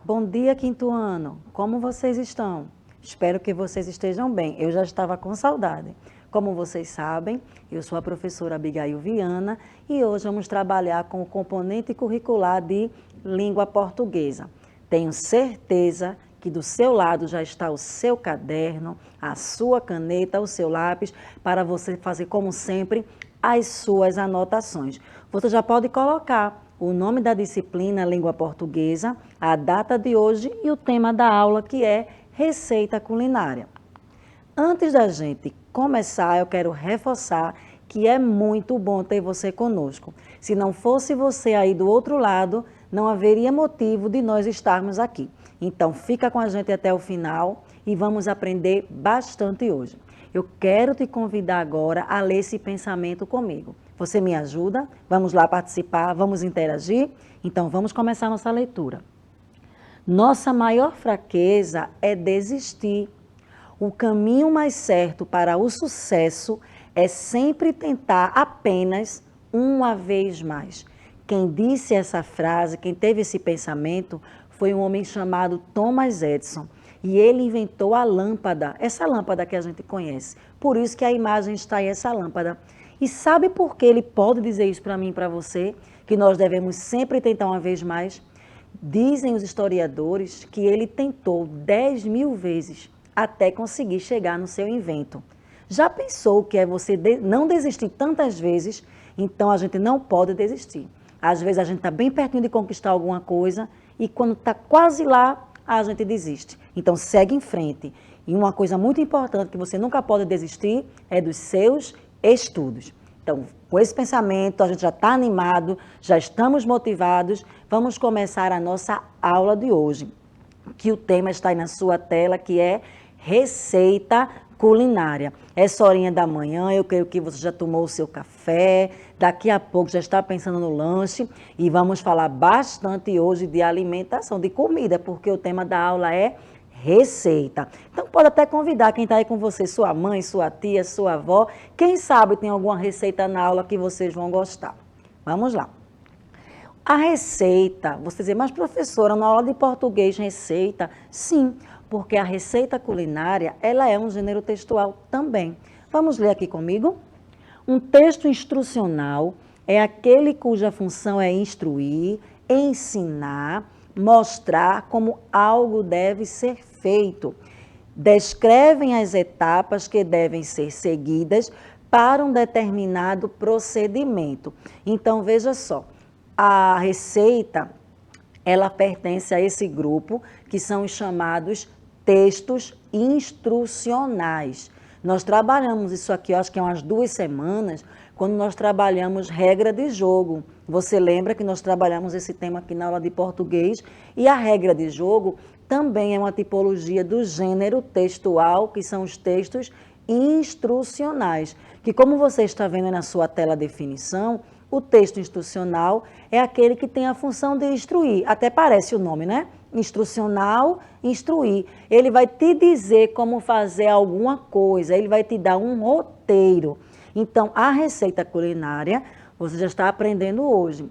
bom dia, quinto ano. Como vocês estão? Espero que vocês estejam bem. Eu já estava com saudade. Como vocês sabem, eu sou a professora Abigail Viana e hoje vamos trabalhar com o componente curricular de língua portuguesa. Tenho certeza que do seu lado já está o seu caderno, a sua caneta, o seu lápis, para você fazer, como sempre, as suas anotações. Você já pode colocar o nome da disciplina Língua Portuguesa, a data de hoje e o tema da aula, que é Receita Culinária. Antes da gente começar, eu quero reforçar que é muito bom ter você conosco. Se não fosse você aí do outro lado, não haveria motivo de nós estarmos aqui. Então, fica com a gente até o final e vamos aprender bastante hoje. Eu quero te convidar agora a ler esse pensamento comigo. Você me ajuda? Vamos lá participar, vamos interagir? Então, vamos começar nossa leitura. Nossa maior fraqueza é desistir. O caminho mais certo para o sucesso é sempre tentar apenas uma vez mais. Quem disse essa frase, quem teve esse pensamento, foi um homem chamado Thomas Edison. E ele inventou a lâmpada, essa lâmpada que a gente conhece. Por isso que a imagem está aí, essa lâmpada. E sabe por que ele pode dizer isso para mim e para você? Que nós devemos sempre tentar uma vez mais? Dizem os historiadores que ele tentou 10.000 vezes até conseguir chegar no seu invento. Já pensou que é você não desistir tantas vezes? Então a gente não pode desistir. Às vezes a gente está bem pertinho de conquistar alguma coisa e quando está quase lá, a gente desiste. Então segue em frente. E uma coisa muito importante que você nunca pode desistir é dos seus estudos. Então, com esse pensamento, a gente já está animado, já estamos motivados. Vamos começar a nossa aula de hoje, que o tema está aí na sua tela, que é receita culinária. Essa horinha da manhã, eu creio que você já tomou o seu café, daqui a pouco já está pensando no lanche e vamos falar bastante hoje de alimentação, de comida, porque o tema da aula é receita. Então pode até convidar quem está aí com você, sua mãe, sua tia, sua avó, quem sabe tem alguma receita na aula que vocês vão gostar. Vamos lá. A receita, você dizer, mas professora, na aula de português, receita? Sim, porque a receita culinária, ela é um gênero textual também. Vamos ler aqui comigo? Um texto instrucional é aquele cuja função é instruir, ensinar, mostrar como algo deve ser feito. Descrevem as etapas que devem ser seguidas para um determinado procedimento. Então, veja só, a receita, ela pertence a esse grupo que são os chamados textos instrucionais. Nós trabalhamos isso aqui, eu acho que há umas 2 semanas, quando nós trabalhamos regra de jogo. Você lembra que nós trabalhamos esse tema aqui na aula de português? E a regra de jogo também é uma tipologia do gênero textual, que são os textos instrucionais. Que como você está vendo na sua tela a definição, o texto instrucional é aquele que tem a função de instruir. Até parece o nome, né? Instrucional, instruir. Ele vai te dizer como fazer alguma coisa, ele vai te dar um roteiro. Então, a receita culinária, você já está aprendendo hoje,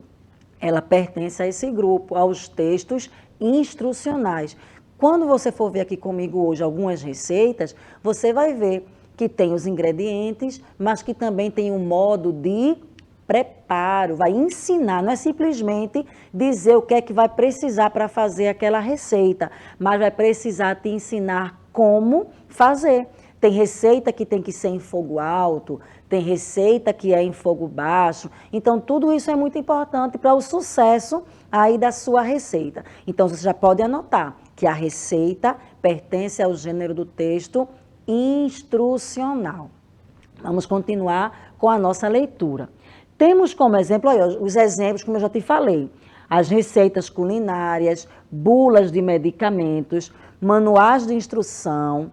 ela pertence a esse grupo, aos textos instrucionais. Quando você for ver aqui comigo hoje algumas receitas, você vai ver que tem os ingredientes, mas que também tem um modo de preparo, vai ensinar, não é simplesmente dizer o que é que vai precisar para fazer aquela receita, mas vai precisar te ensinar como fazer. Tem receita que tem que ser em fogo alto, tem receita que é em fogo baixo. Então, tudo isso é muito importante para o sucesso aí da sua receita. Então, você já pode anotar que a receita pertence ao gênero do texto instrucional. Vamos continuar com a nossa leitura. Temos como exemplo, aí, os exemplos, como eu já te falei, as receitas culinárias, bulas de medicamentos, manuais de instrução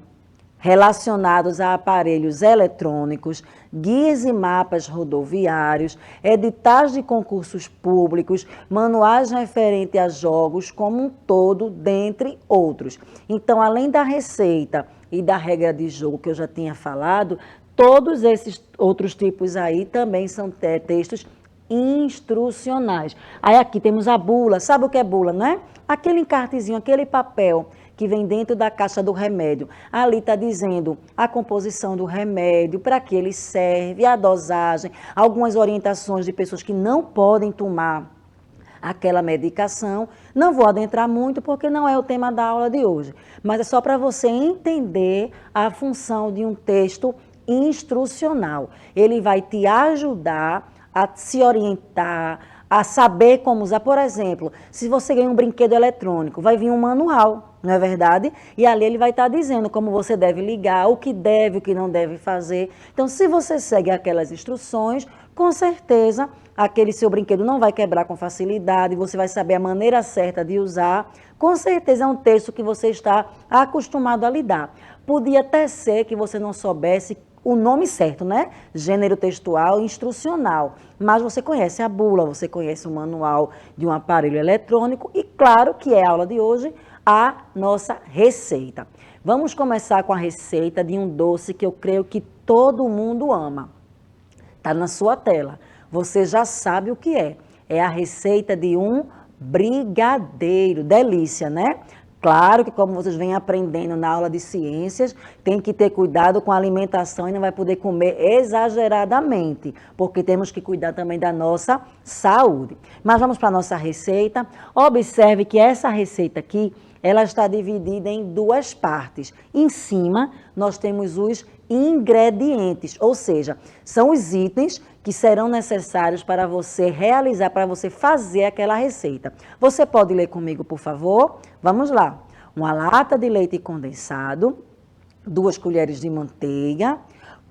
relacionados a aparelhos eletrônicos, guias e mapas rodoviários, editais de concursos públicos, manuais referentes a jogos como um todo, dentre outros. Então, além da receita e da regra de jogo que eu já tinha falado, todos esses outros tipos aí também são textos instrucionais. Aí aqui temos a bula. Sabe o que é bula, né? Aquele encartezinho, aquele papel que vem dentro da caixa do remédio. Ali está dizendo a composição do remédio, para que ele serve, a dosagem, algumas orientações de pessoas que não podem tomar aquela medicação. Não vou adentrar muito porque não é o tema da aula de hoje, mas é só para você entender a função de um texto instrucional. Ele vai te ajudar a se orientar, a saber como usar. Por exemplo, se você ganha um brinquedo eletrônico, vai vir um manual, não é verdade? E ali ele vai estar dizendo como você deve ligar, o que não deve fazer. Então, se você segue aquelas instruções, com certeza aquele seu brinquedo não vai quebrar com facilidade, você vai saber a maneira certa de usar. Com certeza é um texto que você está acostumado a lidar. Podia até ser que você não soubesse o nome certo, né? Gênero textual instrucional. Mas você conhece a bula, você conhece o manual de um aparelho eletrônico e, claro, que é a aula de hoje, a nossa receita. Vamos começar com a receita de um doce que eu creio que todo mundo ama. Está na sua tela. Você já sabe o que é. É a receita de um brigadeiro. Delícia, né? Claro que, como vocês vêm aprendendo na aula de ciências, tem que ter cuidado com a alimentação e não vai poder comer exageradamente, porque temos que cuidar também da nossa saúde. Mas vamos para a nossa receita. Observe que essa receita aqui, ela está dividida em duas partes. Em cima, nós temos os ingredientes, ou seja, são os itens que serão necessários para você realizar, para você fazer aquela receita. Você pode ler comigo, por favor? Vamos lá. Uma lata de leite condensado, 2 colheres de manteiga,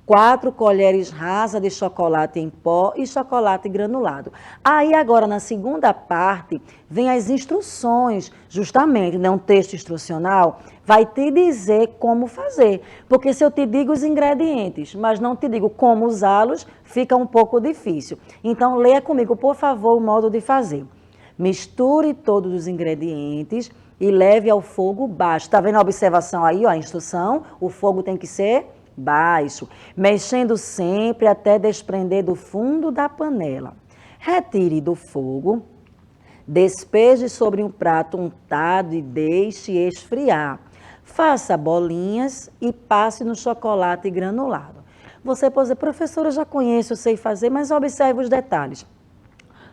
4 colheres rasas de chocolate em pó e chocolate granulado. Aí agora na segunda parte vem as instruções, justamente, né, um texto instrucional, vai te dizer como fazer. Porque se eu te digo os ingredientes, mas não te digo como usá-los, fica um pouco difícil. Então leia comigo, por favor, o modo de fazer. Misture todos os ingredientes e leve ao fogo baixo. Está vendo a observação aí, ó, a instrução? O fogo tem que ser baixo, mexendo sempre até desprender do fundo da panela. Retire do fogo, despeje sobre um prato untado e deixe esfriar. Faça bolinhas e passe no chocolate granulado. Você pode dizer, professora, eu já conheço, eu sei fazer, mas observe os detalhes.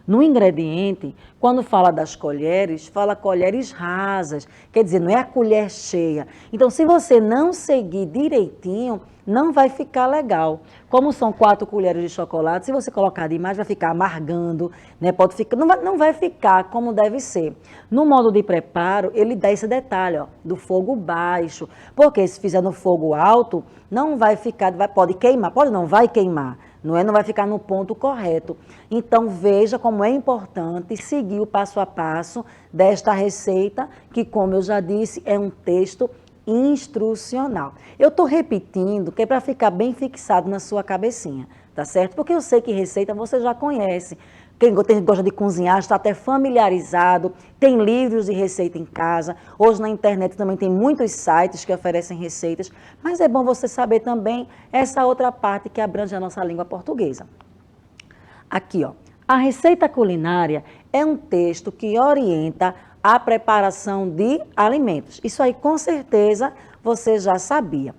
No ingrediente, quando fala das colheres, fala colheres rasas, quer dizer, não é a colher cheia. Então, se você não seguir direitinho, não vai ficar legal. Como são 4 colheres de chocolate, se você colocar demais, vai ficar amargando, né? Pode ficar, não vai ficar como deve ser. No modo de preparo, ele dá esse detalhe, ó, do fogo baixo, porque se fizer no fogo alto, não vai ficar, pode queimar, pode não, vai queimar. Não vai ficar no ponto correto. Então, veja como é importante seguir o passo a passo desta receita, que, como eu já disse, é um texto instrucional. Eu estou repetindo, que é para ficar bem fixado na sua cabecinha, tá certo? Porque eu sei que receita você já conhece. Quem gosta de cozinhar está até familiarizado, tem livros de receita em casa. Hoje na internet também tem muitos sites que oferecem receitas, mas é bom você saber também essa outra parte que abrange a nossa língua portuguesa. Aqui, ó, a receita culinária é um texto que orienta a preparação de alimentos. Isso aí com certeza você já sabia.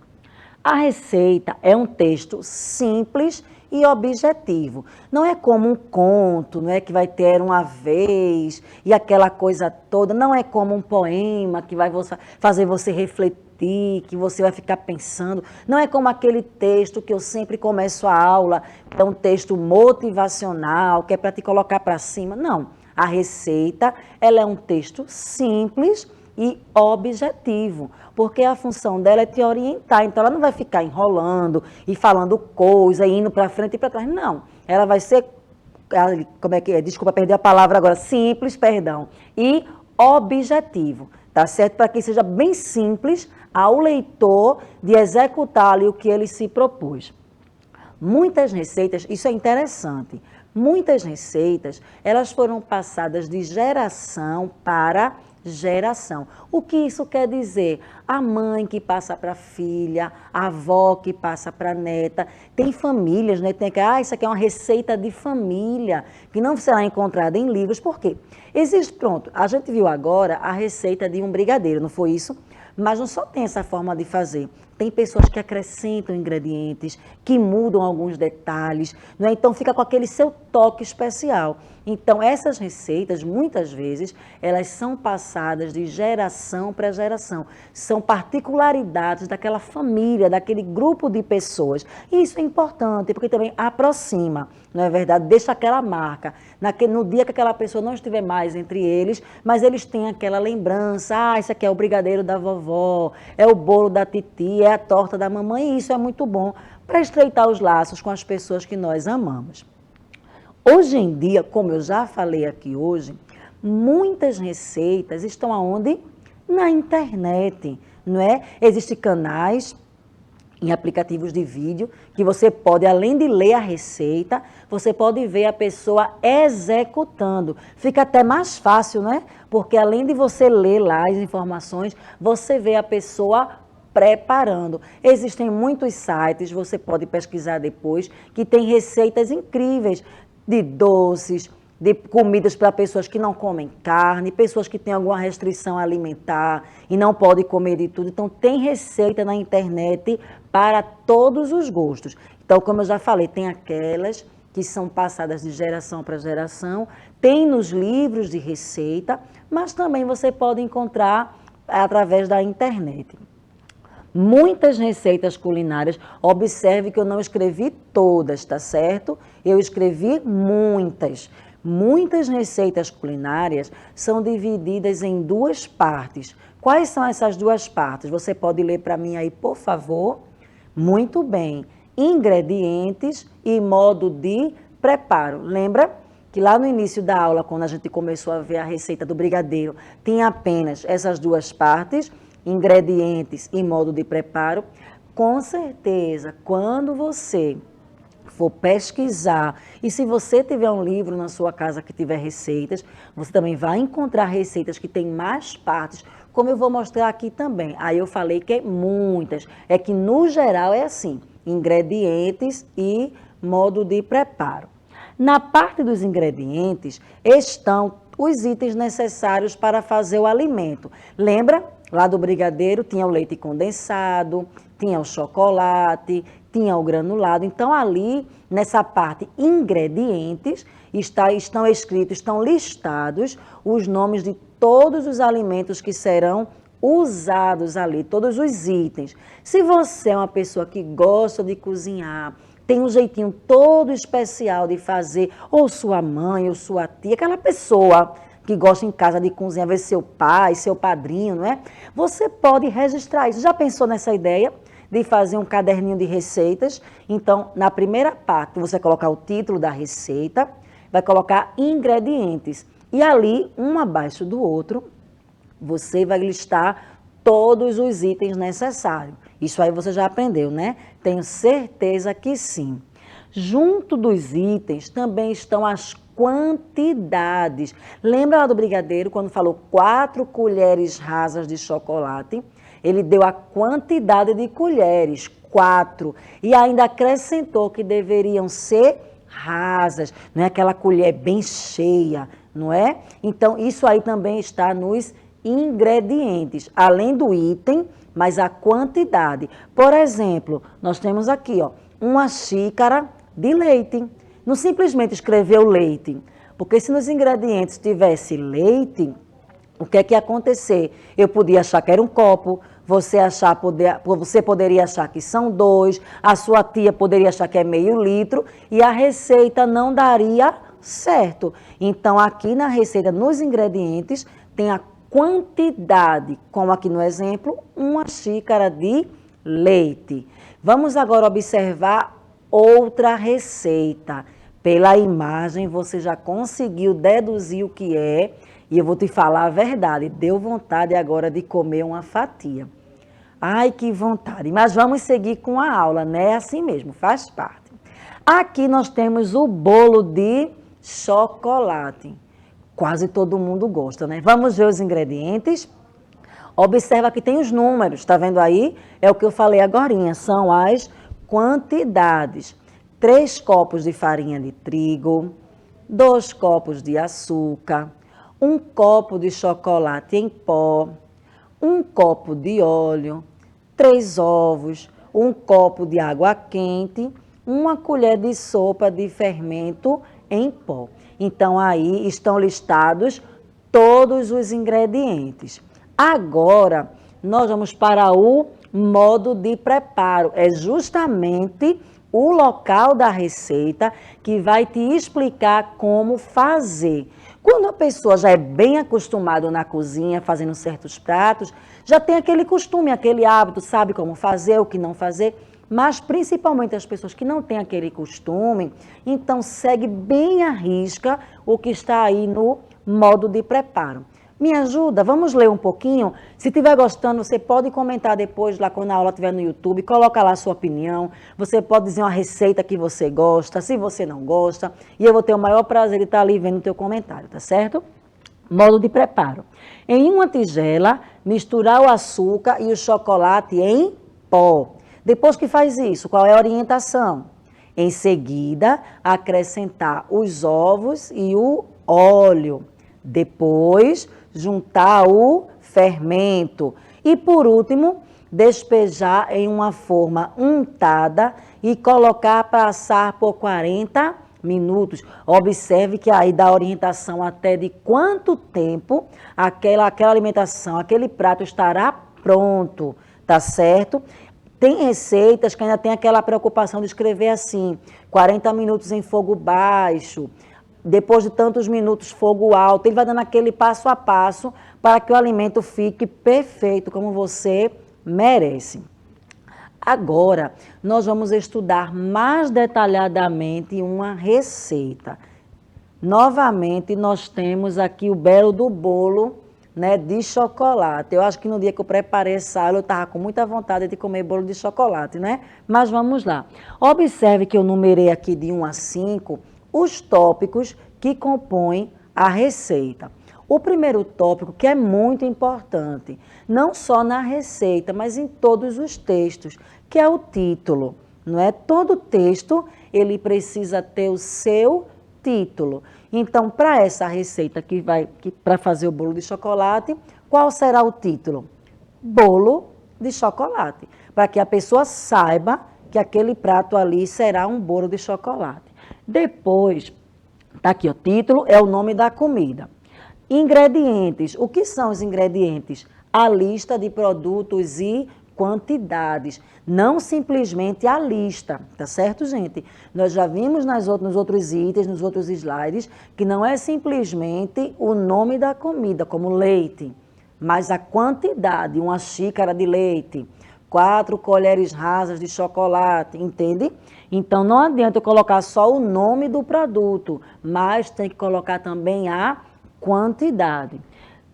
A receita é um texto simples e objetivo. Não é como um conto, não é que vai ter uma vez e aquela coisa toda. Não é como um poema que vai fazer você refletir, que você vai ficar pensando. Não é como aquele texto que eu sempre começo a aula, que é um texto motivacional, que é para te colocar para cima. Não. A receita, ela é um texto simples e objetivo, porque a função dela é te orientar, então ela não vai ficar enrolando e falando coisa, indo para frente e para trás, não. Ela vai ser, como é que é? Desculpa, perdi a palavra agora, simples, perdão, e objetivo, tá certo? Para que seja bem simples ao leitor de executar ali o que ele se propôs. Muitas receitas, isso é interessante, muitas receitas, elas foram passadas de geração para geração. O que isso quer dizer? A mãe que passa para a filha, a avó que passa para a neta. Tem famílias, né? Tem que, isso aqui é uma receita de família, que não será encontrada em livros. Por quê? Existe, pronto, a gente viu agora a receita de um brigadeiro, não foi isso? Mas não só tem essa forma de fazer. Tem pessoas que acrescentam ingredientes, que mudam alguns detalhes, não é? Então fica com aquele seu toque especial. Então essas receitas, muitas vezes, elas são passadas de geração para geração. São particularidades daquela família, daquele grupo de pessoas. E isso é importante, porque também aproxima, não é verdade? Deixa aquela marca. No dia que aquela pessoa não estiver mais entre eles, mas eles têm aquela lembrança, isso aqui é o brigadeiro da vovó, é o bolo da titia, é a torta da mamãe, e isso é muito bom para estreitar os laços com as pessoas que nós amamos. Hoje em dia, como eu já falei aqui hoje, muitas receitas estão aonde? Na internet, não é? Existem canais em aplicativos de vídeo que você pode, além de ler a receita, você pode ver a pessoa executando. Fica até mais fácil, né? Porque além de você ler lá as informações, você vê a pessoa preparando. Existem muitos sites, você pode pesquisar depois, que tem receitas incríveis de doces, de comidas para pessoas que não comem carne, pessoas que têm alguma restrição alimentar e não podem comer de tudo. Então, tem receita na internet para todos os gostos. Então, como eu já falei, tem aquelas que são passadas de geração para geração, tem nos livros de receita, mas também você pode encontrar através da internet. Muitas receitas culinárias, observe que eu não escrevi todas, tá certo? Eu escrevi muitas. Muitas receitas culinárias são divididas em duas partes. Quais são essas duas partes? Você pode ler para mim aí, por favor? Muito bem. Ingredientes e modo de preparo. Lembra que lá no início da aula, quando a gente começou a ver a receita do brigadeiro, tinha apenas essas duas partes, ingredientes e modo de preparo? Com certeza, quando você for pesquisar, e se você tiver um livro na sua casa que tiver receitas, você também vai encontrar receitas que têm mais partes, como eu vou mostrar aqui também. Aí eu falei que é muitas, é que no geral é assim, ingredientes e modo de preparo. Na parte dos ingredientes estão os itens necessários para fazer o alimento. Lembra? Lá do brigadeiro tinha o leite condensado, tinha o chocolate, tinha o granulado. Então, ali, nessa parte ingredientes, estão escritos, estão listados os nomes de todos os alimentos que serão usados ali, todos os itens. Se você é uma pessoa que gosta de cozinhar, tem um jeitinho todo especial de fazer, ou sua mãe, ou sua tia, aquela pessoa que gosta em casa de cozinhar, ver seu pai, seu padrinho, não é? Você pode registrar isso. Já pensou nessa ideia de fazer um caderninho de receitas? Então, na primeira parte, você vai colocar o título da receita, vai colocar ingredientes. E ali, um abaixo do outro, você vai listar todos os itens necessários. Isso aí você já aprendeu, né? Tenho certeza que sim. Junto dos itens também estão as quantidades. Lembra lá do brigadeiro, quando falou 4 colheres rasas de chocolate? Ele deu a quantidade de colheres, 4. E ainda acrescentou que deveriam ser rasas, não é aquela colher bem cheia, não é? Então, isso aí também está nos ingredientes, além do item, mas a quantidade. Por exemplo, nós temos aqui, ó, uma xícara de leite. Não simplesmente escreveu leite, porque se nos ingredientes tivesse leite, o que é que ia acontecer? Eu podia achar que era um copo, você poderia achar que são 2, a sua tia poderia achar que é meio litro, e a receita não daria certo. Então, aqui na receita, nos ingredientes, tem a quantidade, como aqui no exemplo, uma xícara de leite. Vamos agora observar outra receita. Pela imagem, você já conseguiu deduzir o que é, e eu vou te falar a verdade, deu vontade agora de comer uma fatia. Ai, que vontade! Mas vamos seguir com a aula, né? É assim mesmo, faz parte. Aqui nós temos o bolo de chocolate. Quase todo mundo gosta, né? Vamos ver os ingredientes. Observa que tem os números, está vendo aí? É o que eu falei agorinha, são as quantidades. 3 copos de farinha de trigo, 2 copos de açúcar, 1 copo de chocolate em pó, 1 copo de óleo, 3 ovos, 1 copo de água quente, 1 colher de sopa de fermento em pó. Então, aí estão listados todos os ingredientes. Agora, nós vamos para o modo de preparo. É justamente o local da receita que vai te explicar como fazer. Quando a pessoa já é bem acostumada na cozinha, fazendo certos pratos, já tem aquele costume, aquele hábito, sabe como fazer, o que não fazer. Mas, principalmente as pessoas que não têm aquele costume, então segue bem à risca o que está aí no modo de preparo. Me ajuda? Vamos ler um pouquinho? Se estiver gostando, você pode comentar depois, lá quando a aula estiver no YouTube, coloca lá a sua opinião. Você pode dizer uma receita que você gosta, se você não gosta, e eu vou ter o maior prazer de estar ali vendo o teu comentário, tá certo? Modo de preparo. Em uma tigela, misturar o açúcar e o chocolate em pó. Depois que faz isso, qual é a orientação? Em seguida, acrescentar os ovos e o óleo. Depois, juntar o fermento. E, por último, despejar em uma forma untada e colocar para assar por 40 minutos. Observe que aí dá orientação até de quanto tempo aquela alimentação, aquele prato estará pronto, tá certo? Tem receitas que ainda tem aquela preocupação de escrever assim, 40 minutos em fogo baixo, depois de tantos minutos, fogo alto. Ele vai dando aquele passo a passo para que o alimento fique perfeito, como você merece. Agora, nós vamos estudar mais detalhadamente uma receita. Novamente, nós temos aqui o belo do bolo, né, de chocolate. Eu acho que no dia que eu preparei essa aula, eu estava com muita vontade de comer bolo de chocolate, né? Mas vamos lá. Observe que eu numerei aqui de 1 a 5 os tópicos que compõem a receita. O primeiro tópico, que é muito importante, não só na receita, mas em todos os textos, que é o título, não é? Todo texto, ele precisa ter o seu título. Então, para essa receita para fazer o bolo de chocolate, qual será o título? Bolo de chocolate, para que a pessoa saiba que aquele prato ali será um bolo de chocolate. Depois, tá aqui o título, é o nome da comida. Ingredientes. O que são os ingredientes? A lista de produtos e quantidades, não simplesmente a lista, tá certo, gente? Nós já vimos nos outros itens, nos outros slides, que não é simplesmente o nome da comida, como leite, mas a quantidade, 1 xícara de leite, 4 colheres rasas de chocolate, entende? Então, não adianta eu colocar só o nome do produto, mas tem que colocar também a quantidade.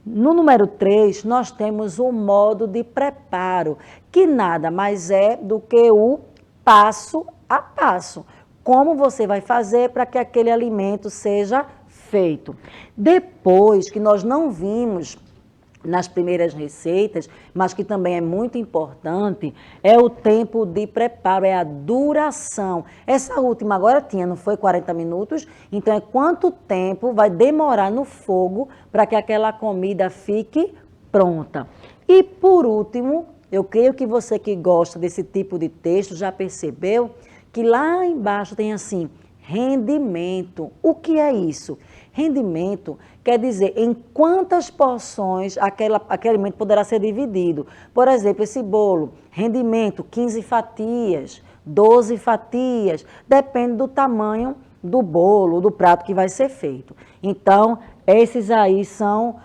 No número 3, nós temos o modo de preparo, que nada mais é do que o passo a passo. Como você vai fazer para que aquele alimento seja feito. Depois que nós não vimos nas primeiras receitas, mas que também é muito importante, é o tempo de preparo, é a duração. Essa última agora não foi 40 minutos, então é quanto tempo vai demorar no fogo para que aquela comida fique pronta. E por último, eu creio que você que gosta desse tipo de texto já percebeu que lá embaixo tem assim, rendimento. O que é isso? Rendimento quer dizer em quantas porções aquele alimento poderá ser dividido. Por exemplo, esse bolo, rendimento 15 fatias, 12 fatias, depende do tamanho do bolo, do prato que vai ser feito. Então, esses aí são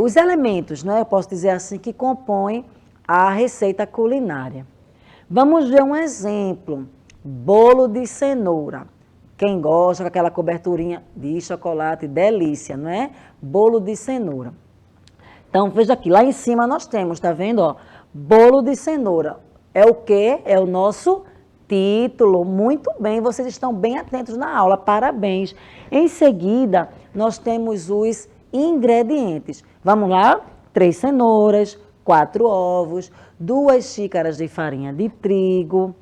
os elementos, né? Eu posso dizer assim, que compõem a receita culinária. Vamos ver um exemplo. Bolo de cenoura. Quem gosta com aquela coberturinha de chocolate, delícia, não é? Bolo de cenoura. Então, veja aqui, lá em cima nós temos, tá vendo? Ó, bolo de cenoura. É o quê? É o nosso Título, muito bem, vocês estão bem atentos na aula, parabéns. Em seguida, nós temos os ingredientes. Vamos lá? 3 cenouras, 4 ovos, 2 xícaras de farinha de trigo,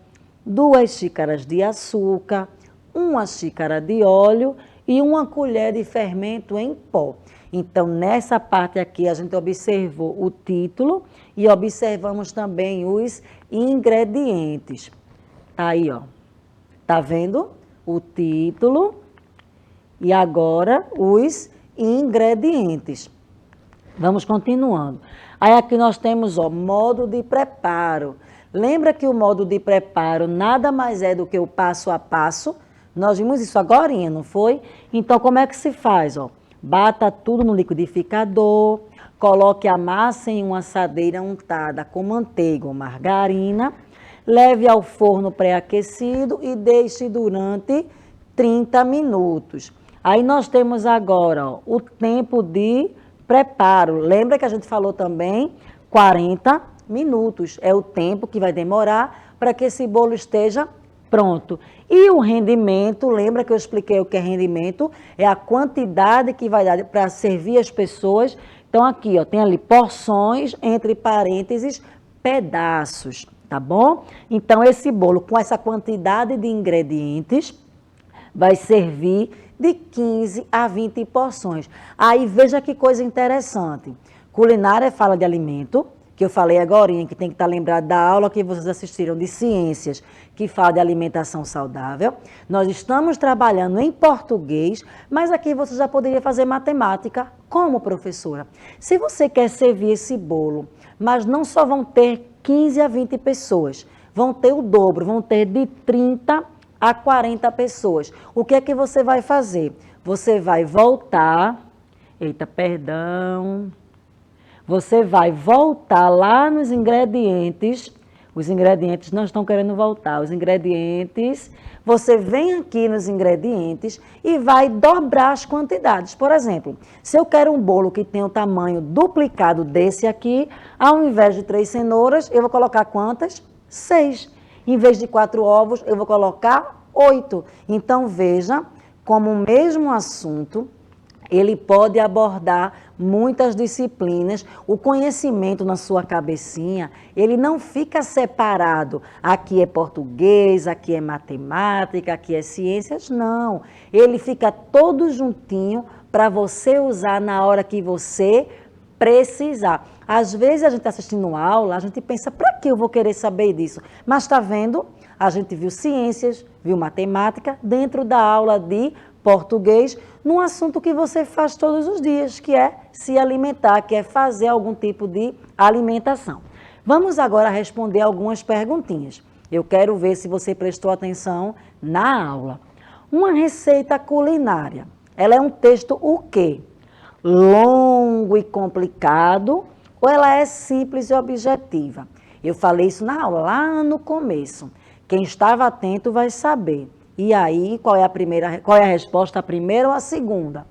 2 xícaras de açúcar, 1 xícara de óleo e 1 colher de fermento em pó. Então, nessa parte aqui, a gente observou o título e observamos também os ingredientes. Aí, ó, tá vendo? O título e agora os ingredientes. Vamos continuando. Aí aqui nós temos, ó, modo de preparo. Lembra que o modo de preparo nada mais é do que o passo a passo? Nós vimos isso agorinha, não foi? Então, como é que se faz, ó? Bata tudo no liquidificador, coloque a massa em uma assadeira untada com manteiga ou margarina, leve ao forno pré-aquecido e deixe durante 30 minutos. Aí nós temos agora, ó, o tempo de preparo. Lembra que a gente falou também 40 minutos. É o tempo que vai demorar para que esse bolo esteja pronto. E o rendimento, lembra que eu expliquei o que é rendimento? É a quantidade que vai dar para servir as pessoas. Então aqui, ó, tem ali porções, entre parênteses, pedaços. Tá bom? Então, esse bolo com essa quantidade de ingredientes vai servir de 15 a 20 porções. Aí, veja que coisa interessante. Culinária fala de alimento, que eu falei agora, que tem que estar lembrado da aula que vocês assistiram de ciências, que fala de alimentação saudável. Nós estamos trabalhando em português, mas aqui você já poderia fazer matemática. Como, professora? Se você quer servir esse bolo, mas não só vão ter 15 a 20 pessoas, vão ter o dobro, vão ter de 30 a 40 pessoas. O que é que você vai fazer? Você vai voltar, você vai voltar lá nos ingredientes, os ingredientes não estão querendo voltar, os ingredientes, você vem aqui nos ingredientes e vai dobrar as quantidades. Por exemplo, se eu quero um bolo que tenha o tamanho duplicado desse aqui, ao invés de 3 cenouras, eu vou colocar quantas? 6. Em vez de 4 ovos, eu vou colocar 8. Então, veja como o mesmo assunto, ele pode abordar muitas disciplinas. O conhecimento na sua cabecinha, ele não fica separado. Aqui é português, aqui é matemática, aqui é ciências. Não. Ele fica todo juntinho para você usar na hora que você precisar. Às vezes a gente está assistindo aula, a gente pensa, para que eu vou querer saber disso? Mas está vendo? A gente viu ciências, viu matemática dentro da aula de português, num assunto que você faz todos os dias, que é se alimentar, que é fazer algum tipo de alimentação. Vamos agora responder algumas perguntinhas. Eu quero ver se você prestou atenção na aula. Uma receita culinária, ela é um texto o quê? Longo e complicado, ou ela é simples e objetiva? Eu falei isso na aula, lá no começo. Quem estava atento vai saber. E aí, qual é a resposta, a primeira ou a segunda?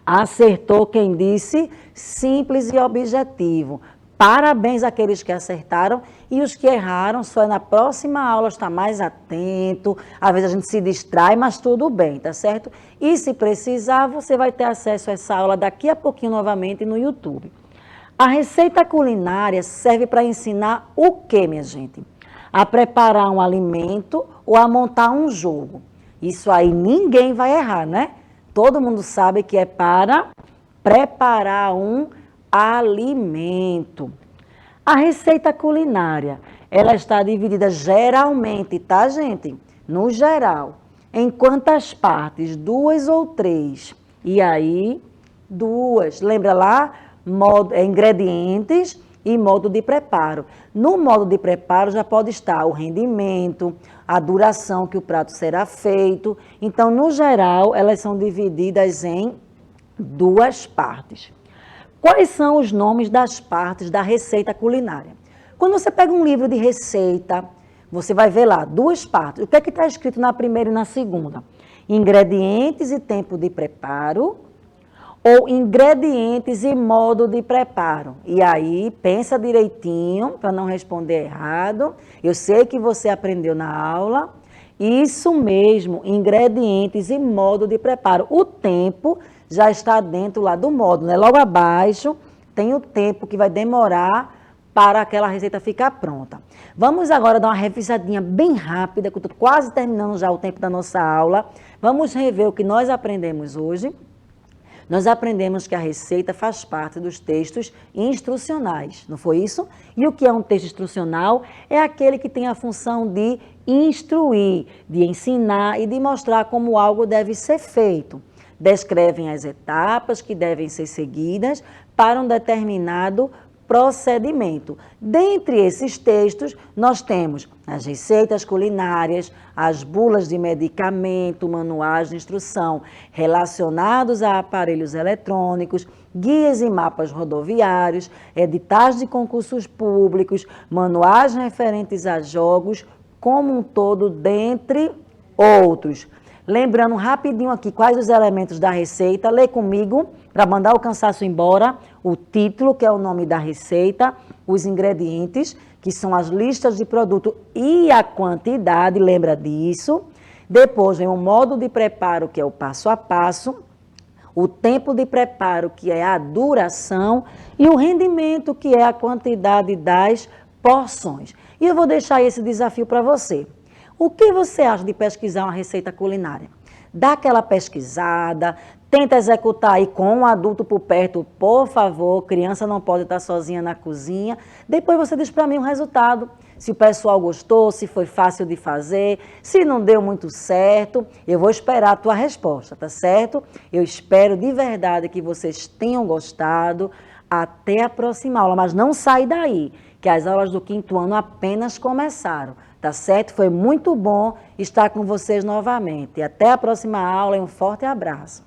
Acertou quem disse simples e objetivo. Parabéns àqueles que acertaram e os que erraram, só na próxima aula estar mais atento. Às vezes a gente se distrai, mas tudo bem, tá certo? E se precisar, você vai ter acesso a essa aula daqui a pouquinho novamente no YouTube. A receita culinária serve para ensinar o quê, minha gente? A preparar um alimento ou a montar um jogo. Isso aí ninguém vai errar, né? Todo mundo sabe que é para preparar um alimento. A receita culinária, ela está dividida geralmente, tá, gente? No geral, em quantas partes? 2 ou 3? E aí, 2. Lembra lá? Ingredientes e modo de preparo. No modo de preparo já pode estar o rendimento, a duração que o prato será feito. Então, no geral, elas são divididas em 2 partes. Quais são os nomes das partes da receita culinária? Quando você pega um livro de receita, você vai ver lá 2 partes. O que é que está escrito na primeira e na segunda? Ingredientes e tempo de preparo, ou ingredientes e modo de preparo. E aí, pensa direitinho para não responder errado. Eu sei que você aprendeu na aula. Isso mesmo, ingredientes e modo de preparo. O tempo já está dentro lá do módulo, né? Logo abaixo tem o tempo que vai demorar para aquela receita ficar pronta. Vamos agora dar uma revisadinha bem rápida, que eu estou quase terminando já o tempo da nossa aula. Vamos rever o que nós aprendemos hoje. Nós aprendemos que a receita faz parte dos textos instrucionais, não foi isso? E o que é um texto instrucional? É aquele que tem a função de instruir, de ensinar e de mostrar como algo deve ser feito. Descrevem as etapas que devem ser seguidas para um determinado procedimento. Dentre esses textos, nós temos as receitas culinárias, as bulas de medicamento, manuais de instrução relacionados a aparelhos eletrônicos, guias e mapas rodoviários, editais de concursos públicos, manuais referentes a jogos, como um todo, dentre outros. Lembrando rapidinho aqui quais os elementos da receita, lê comigo, para mandar o cansaço embora, o título, que é o nome da receita, os ingredientes, que são as listas de produto e a quantidade, lembra disso. Depois vem o modo de preparo, que é o passo a passo, o tempo de preparo, que é a duração, e o rendimento, que é a quantidade das porções. E eu vou deixar esse desafio para você. O que você acha de pesquisar uma receita culinária? Dá aquela pesquisada, tenta executar aí com um adulto por perto, por favor, criança não pode estar sozinha na cozinha. Depois você diz para mim o resultado, se o pessoal gostou, se foi fácil de fazer, se não deu muito certo, eu vou esperar a tua resposta, tá certo? Eu espero de verdade que vocês tenham gostado. Até a próxima aula, mas não sai daí, que as aulas do 5º ano apenas começaram, tá certo? Foi muito bom estar com vocês novamente. Até a próxima aula e um forte abraço.